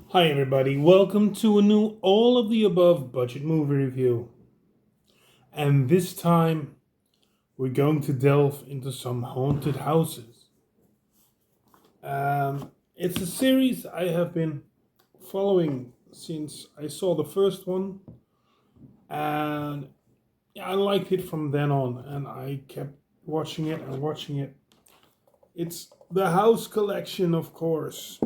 Hi, everybody. Welcome to a new all of the above budget movie review. And this time, we're going to delve into some haunted houses. It's a series I have been following since I saw the first one, and yeah, I liked it from then on, and I kept watching it and watching it. It's the House Collection, of course.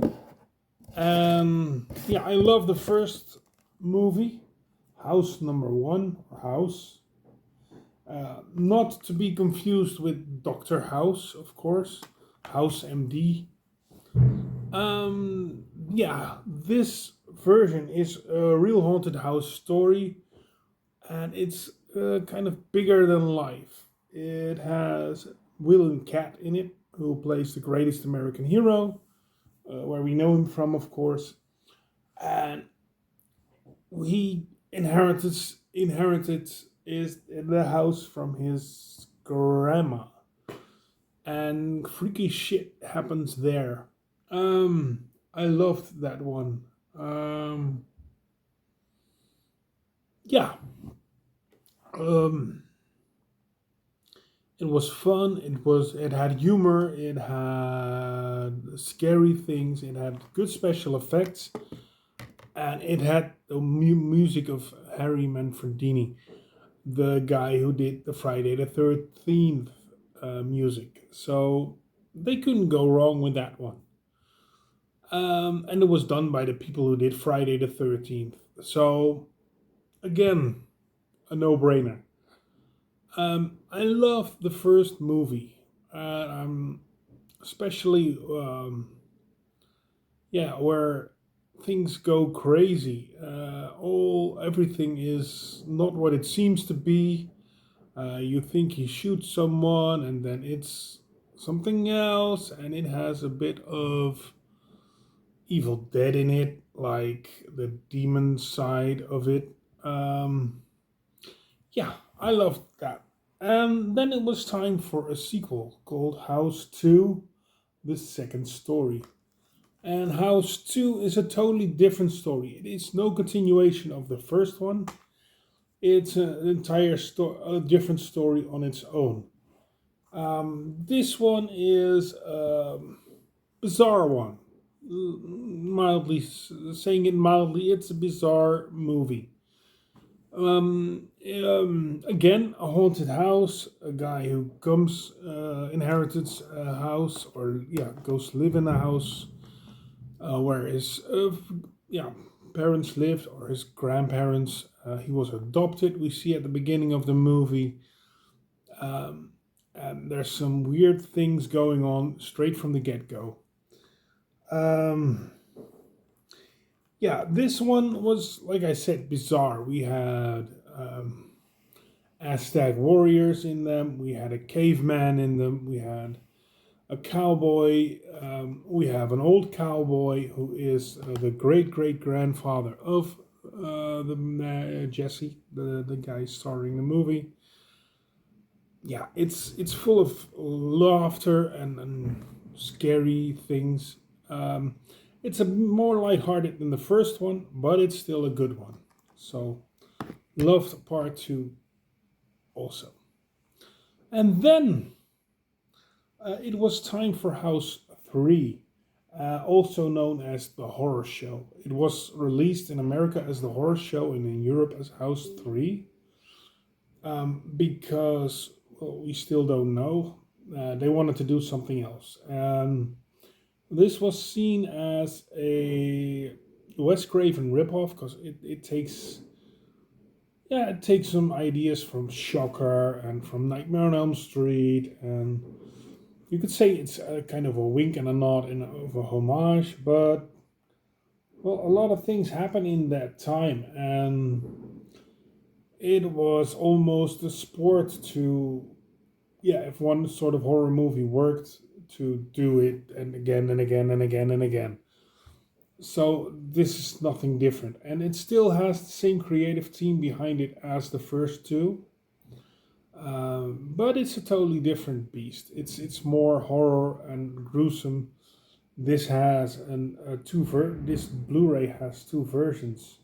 Yeah, I love the first movie, House number one, or House. Not to be confused with Doctor House, of course, House MD. Yeah, this version is a real haunted house story, and it's kind of bigger than life. It has William Cat in it, who plays the greatest American hero, where we know him from, of course, and he inherited is the house from his grandma, and freaky shit happens there. I loved that one. Yeah, um, it was fun. It had humor. It had scary things. It had good special effects, and it had the music of Harry Manfredini, the guy who did the Friday the 13th music. So they couldn't go wrong with that one. And it was done by the people who did Friday the 13th. So, again, a no brainer. I love the first movie. Especially, yeah, where things go crazy. Everything is not what it seems to be. You think he shoots someone, and then it's something else, and it has a bit of Evil Dead in it, like the demon side of it. Um, yeah, I loved that. And then it was time for a sequel called House 2, The Second Story. And House 2 is a totally different story. It is no continuation of the first one. It's an entire a different story on its own. This one is a bizarre one. Mildly saying it mildly, it's a bizarre movie. Again, a haunted house. A guy who inherits a house, or yeah, goes live in a house where his yeah parents lived, or his grandparents. He was adopted. We see at the beginning of the movie. And there's some weird things going on straight from the get go. Um, yeah, this one was, like I said, bizarre. We had Aztec warriors in them, we had a caveman in them, we had a cowboy, we have an old cowboy who is the great great grandfather of Jesse, the guy starring the movie. Yeah, it's full of laughter and scary things. Um, it's a more lighthearted than the first one, but it's still a good one. So loved part two also. And then it was time for House 3, also known as The Horror Show. It was released in America as The Horror Show and in Europe as House 3, because well, we still don't know. They wanted to do something else. This was seen as a Wes Craven ripoff because it takes some ideas from Shocker and from Nightmare on Elm Street, and you could say it's a kind of a wink and a nod and of a homage, but well, a lot of things happen in that time, and it was almost a sport to, yeah, if one sort of horror movie worked, to do it and again and again and again and again. So this is nothing different, and it still has the same creative team behind it as the first two. But it's a totally different beast. It's more horror and gruesome, This has this Blu-ray has two versions.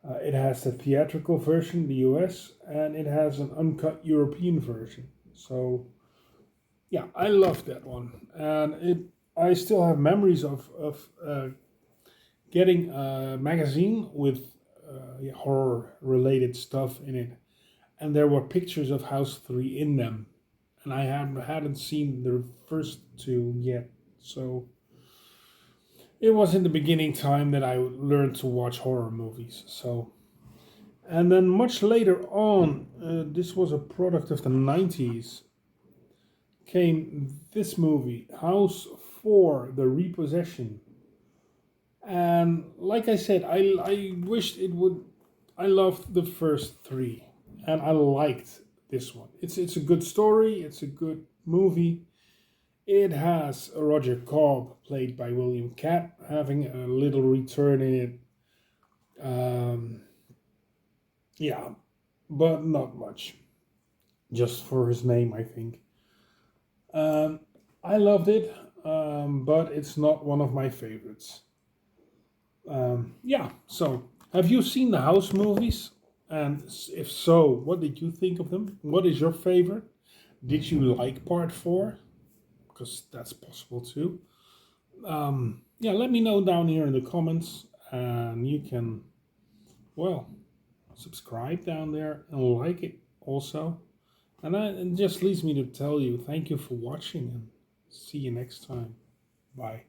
It has the theatrical version, the US, and it has an uncut European version. So yeah, I love that one, and it. I still have memories of getting a magazine with yeah, horror related stuff in it, and there were pictures of House 3 in them, and I hadn't seen the first two yet. So it was in the beginning time that I learned to watch horror movies. So and then much later on, this was a product of the 90s, came this movie, House 4, The Repossession. And like I said, I wished it would. I loved the first three, and I liked this one. It's a good story. It's a good movie. It has Roger Cobb, played by William Catt, having a little return in it. Um, yeah, but not much. Just for his name, I think. Um, I loved it, but it's not one of my favorites. Yeah, so have you seen the House movies? And if so, what did you think of them? What is your favorite? Did you like part four? Because that's possible too. Yeah, let me know down here in the comments, and you can, well, subscribe down there and like it also. And it just leaves me to tell you thank you for watching and see you next time. Bye.